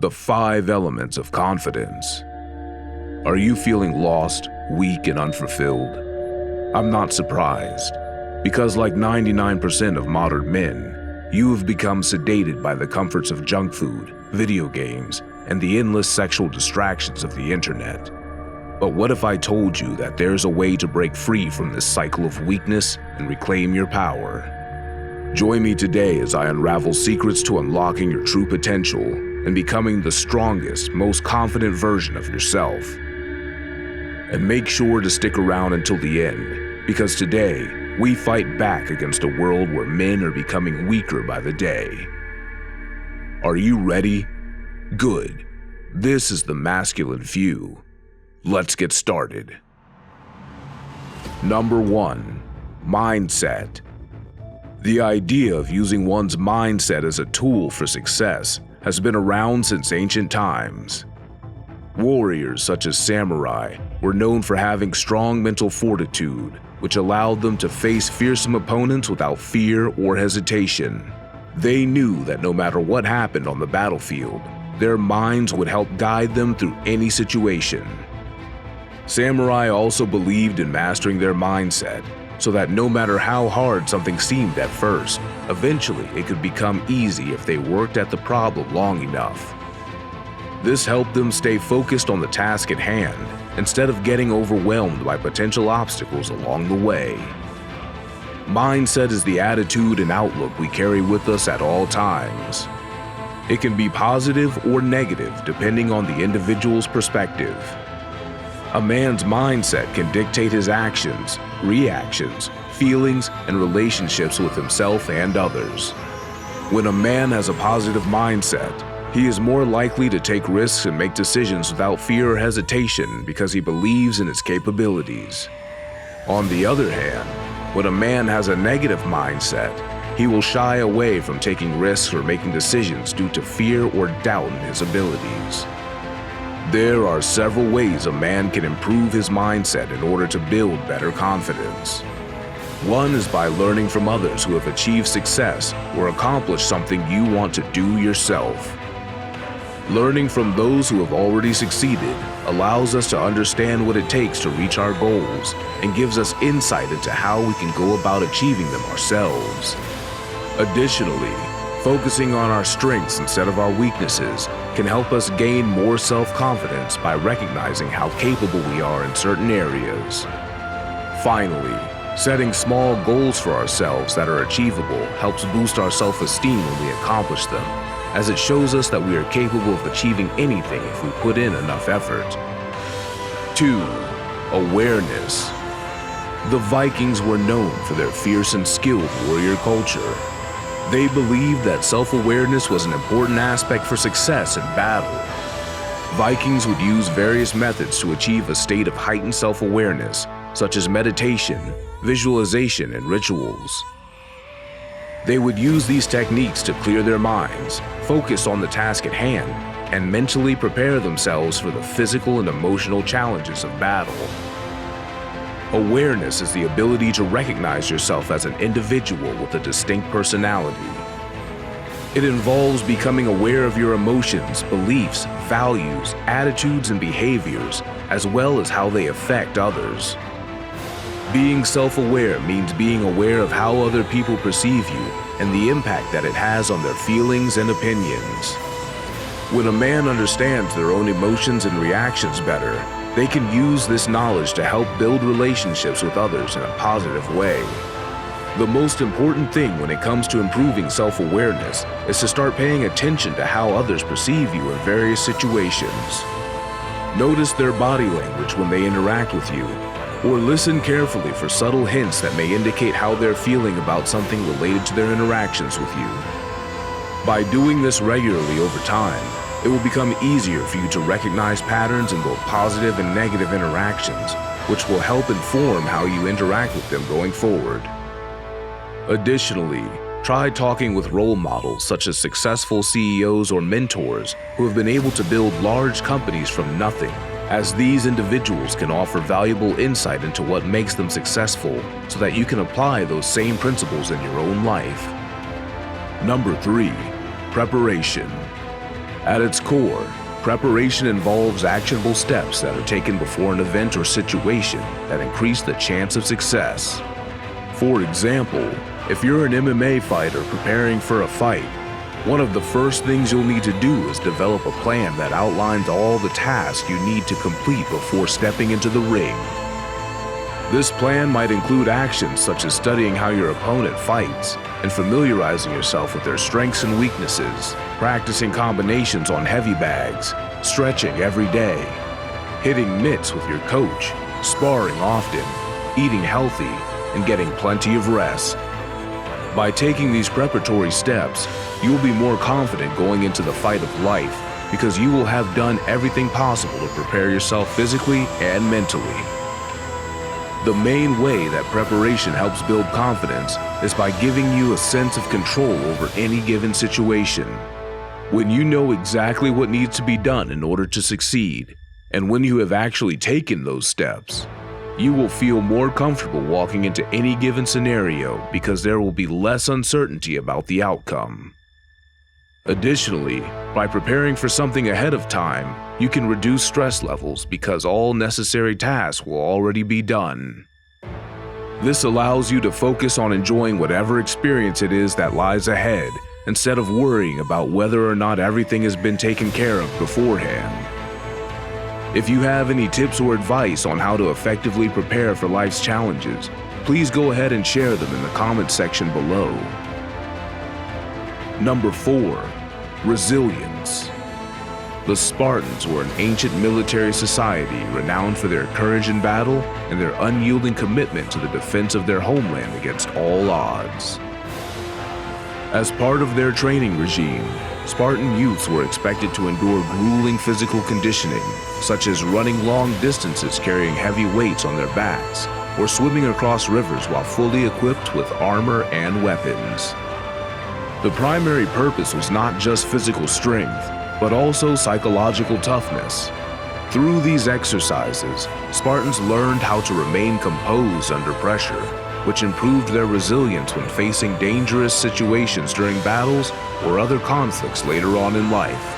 The 5 elements of confidence. Are you feeling lost, weak, and unfulfilled? I'm not surprised, because like 99% of modern men, you have become sedated by the comforts of junk food, video games, and the endless sexual distractions of the internet. But what if I told you that there's a way to break free from this cycle of weakness and reclaim your power? Join me today as I unravel secrets to unlocking your true potential and becoming the strongest, most confident version of yourself. And make sure to stick around until the end, because today we fight back against a world where men are becoming weaker by the day. Are you ready? Good. This is the Masculine View. Let's get started. Number 1. Mindset. The idea of using one's mindset as a tool for success has been around since ancient times. Warriors such as samurai were known for having strong mental fortitude, which allowed them to face fearsome opponents without fear or hesitation. They knew that no matter what happened on the battlefield, their minds would help guide them through any situation. Samurai also believed in mastering their mindset, so that no matter how hard something seemed at first, eventually it could become easy if they worked at the problem long enough. This helped them stay focused on the task at hand, instead of getting overwhelmed by potential obstacles along the way. Mindset is the attitude and outlook we carry with us at all times. It can be positive or negative depending on the individual's perspective. A man's mindset can dictate his actions, reactions, feelings, and relationships with himself and others. When a man has a positive mindset, he is more likely to take risks and make decisions without fear or hesitation because he believes in his capabilities. On the other hand, when a man has a negative mindset, he will shy away from taking risks or making decisions due to fear or doubt in his abilities. There are several ways a man can improve his mindset in order to build better confidence. One is by learning from others who have achieved success or accomplished something you want to do yourself. Learning from those who have already succeeded allows us to understand what it takes to reach our goals and gives us insight into how we can go about achieving them ourselves. Additionally, focusing on our strengths instead of our weaknesses can help us gain more self-confidence by recognizing how capable we are in certain areas. Finally, setting small goals for ourselves that are achievable helps boost our self-esteem when we accomplish them, as it shows us that we are capable of achieving anything if we put in enough effort. 2. Awareness. The Vikings were known for their fierce and skilled warrior culture. They believed that self-awareness was an important aspect for success in battle. Vikings would use various methods to achieve a state of heightened self-awareness, such as meditation, visualization, and rituals. They would use these techniques to clear their minds, focus on the task at hand, and mentally prepare themselves for the physical and emotional challenges of battle. Awareness is the ability to recognize yourself as an individual with a distinct personality. It involves becoming aware of your emotions, beliefs, values, attitudes, and behaviors, as well as how they affect others. Being self-aware means being aware of how other people perceive you and the impact that it has on their feelings and opinions. When a man understands their own emotions and reactions better, they can use this knowledge to help build relationships with others in a positive way. The most important thing when it comes to improving self-awareness is to start paying attention to how others perceive you in various situations. Notice their body language when they interact with you, or listen carefully for subtle hints that may indicate how they're feeling about something related to their interactions with you. By doing this regularly over time, it will become easier for you to recognize patterns in both positive and negative interactions, which will help inform how you interact with them going forward. Additionally, try talking with role models such as successful CEOs or mentors who have been able to build large companies from nothing, as these individuals can offer valuable insight into what makes them successful so that you can apply those same principles in your own life. Number 3. Preparation. At its core, preparation involves actionable steps that are taken before an event or situation that increase the chance of success. For example, if you're an MMA fighter preparing for a fight, one of the first things you'll need to do is develop a plan that outlines all the tasks you need to complete before stepping into the ring. This plan might include actions such as studying how your opponent fights and familiarizing yourself with their strengths and weaknesses, practicing combinations on heavy bags, stretching every day, hitting mitts with your coach, sparring often, eating healthy, and getting plenty of rest. By taking these preparatory steps, you will be more confident going into the fight of life because you will have done everything possible to prepare yourself physically and mentally. The main way that preparation helps build confidence is by giving you a sense of control over any given situation. When you know exactly what needs to be done in order to succeed, and when you have actually taken those steps, you will feel more comfortable walking into any given scenario because there will be less uncertainty about the outcome. Additionally, by preparing for something ahead of time, you can reduce stress levels because all necessary tasks will already be done. This allows you to focus on enjoying whatever experience it is that lies ahead instead of worrying about whether or not everything has been taken care of beforehand. If you have any tips or advice on how to effectively prepare for life's challenges, please go ahead and share them in the comments section below. Number 4. Resilience. The Spartans were an ancient military society renowned for their courage in battle and their unyielding commitment to the defense of their homeland against all odds. As part of their training regime, Spartan youths were expected to endure grueling physical conditioning, such as running long distances carrying heavy weights on their backs, or swimming across rivers while fully equipped with armor and weapons. The primary purpose was not just physical strength, but also psychological toughness. Through these exercises, Spartans learned how to remain composed under pressure, which improved their resilience when facing dangerous situations during battles or other conflicts later on in life.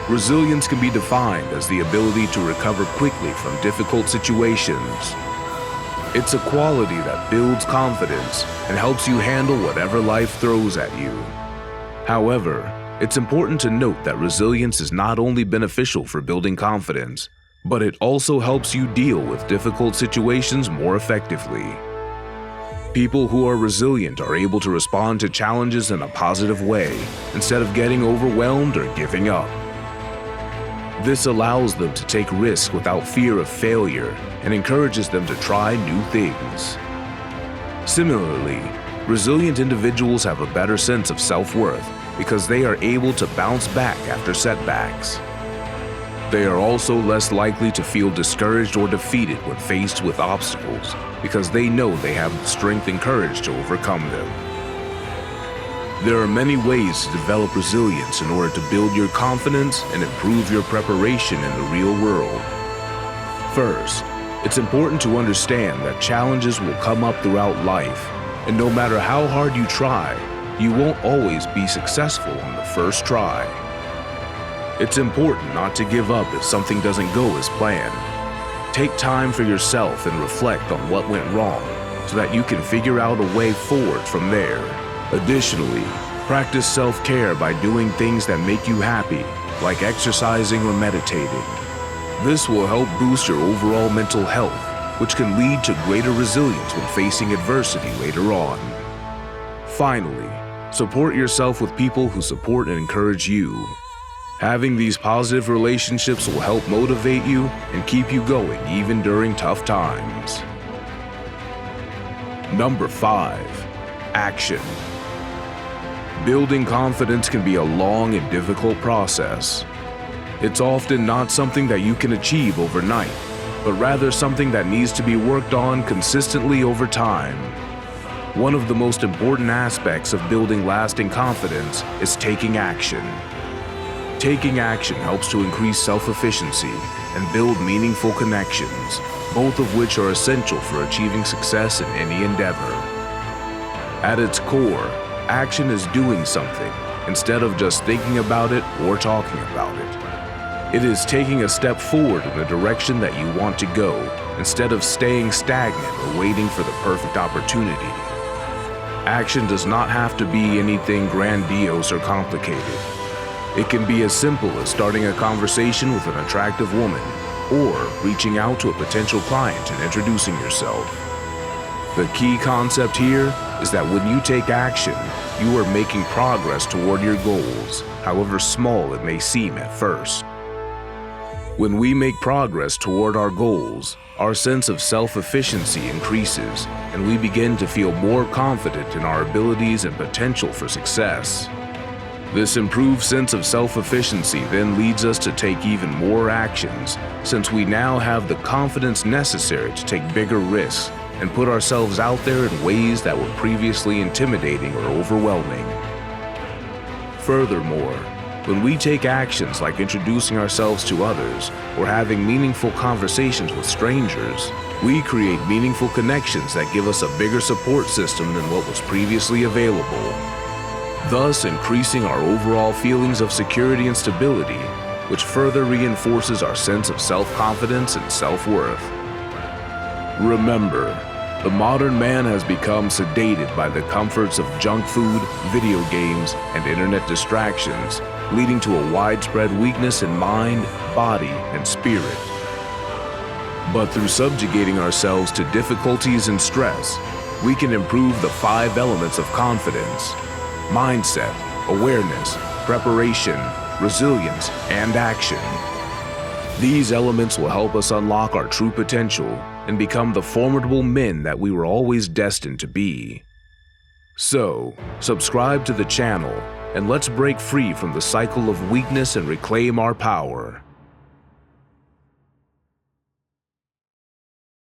Resilience can be defined as the ability to recover quickly from difficult situations. It's a quality that builds confidence and helps you handle whatever life throws at you. However, it's important to note that resilience is not only beneficial for building confidence, but it also helps you deal with difficult situations more effectively. People who are resilient are able to respond to challenges in a positive way instead of getting overwhelmed or giving up. This allows them to take risks without fear of failure and encourages them to try new things. Similarly, resilient individuals have a better sense of self-worth because they are able to bounce back after setbacks. They are also less likely to feel discouraged or defeated when faced with obstacles because they know they have the strength and courage to overcome them. There are many ways to develop resilience in order to build your confidence and improve your preparation in the real world. First, it's important to understand that challenges will come up throughout life, and no matter how hard you try, you won't always be successful on the first try. It's important not to give up if something doesn't go as planned. Take time for yourself and reflect on what went wrong so that you can figure out a way forward from there. Additionally, practice self-care by doing things that make you happy, like exercising or meditating. This will help boost your overall mental health, which can lead to greater resilience when facing adversity later on. Finally, support yourself with people who support and encourage you. Having these positive relationships will help motivate you and keep you going even during tough times. Number 5. Action. Building confidence can be a long and difficult process. It's often not something that you can achieve overnight, but rather something that needs to be worked on consistently over time. One of the most important aspects of building lasting confidence is taking action. Taking action helps to increase self-efficiency and build meaningful connections, both of which are essential for achieving success in any endeavor. At its core, action is doing something, instead of just thinking about it or talking about it. It is taking a step forward in the direction that you want to go, instead of staying stagnant or waiting for the perfect opportunity. Action does not have to be anything grandiose or complicated. It can be as simple as starting a conversation with an attractive woman, or reaching out to a potential client and introducing yourself. The key concept here is that when you take action, you are making progress toward your goals, however small it may seem at first. When we make progress toward our goals, our sense of self-efficiency increases, and we begin to feel more confident in our abilities and potential for success. This improved sense of self-efficiency then leads us to take even more actions, since we now have the confidence necessary to take bigger risks and put ourselves out there in ways that were previously intimidating or overwhelming. Furthermore, when we take actions like introducing ourselves to others or having meaningful conversations with strangers, we create meaningful connections that give us a bigger support system than what was previously available, thus increasing our overall feelings of security and stability, which further reinforces our sense of self-confidence and self-worth. Remember, the modern man has become sedated by the comforts of junk food, video games, and internet distractions, leading to a widespread weakness in mind, body, and spirit. But through subjugating ourselves to difficulties and stress, we can improve the 5 elements of confidence: mindset, awareness, preparation, resilience, and action. These elements will help us unlock our true potential and become the formidable men that we were always destined to be. So, subscribe to the channel, and let's break free from the cycle of weakness and reclaim our power.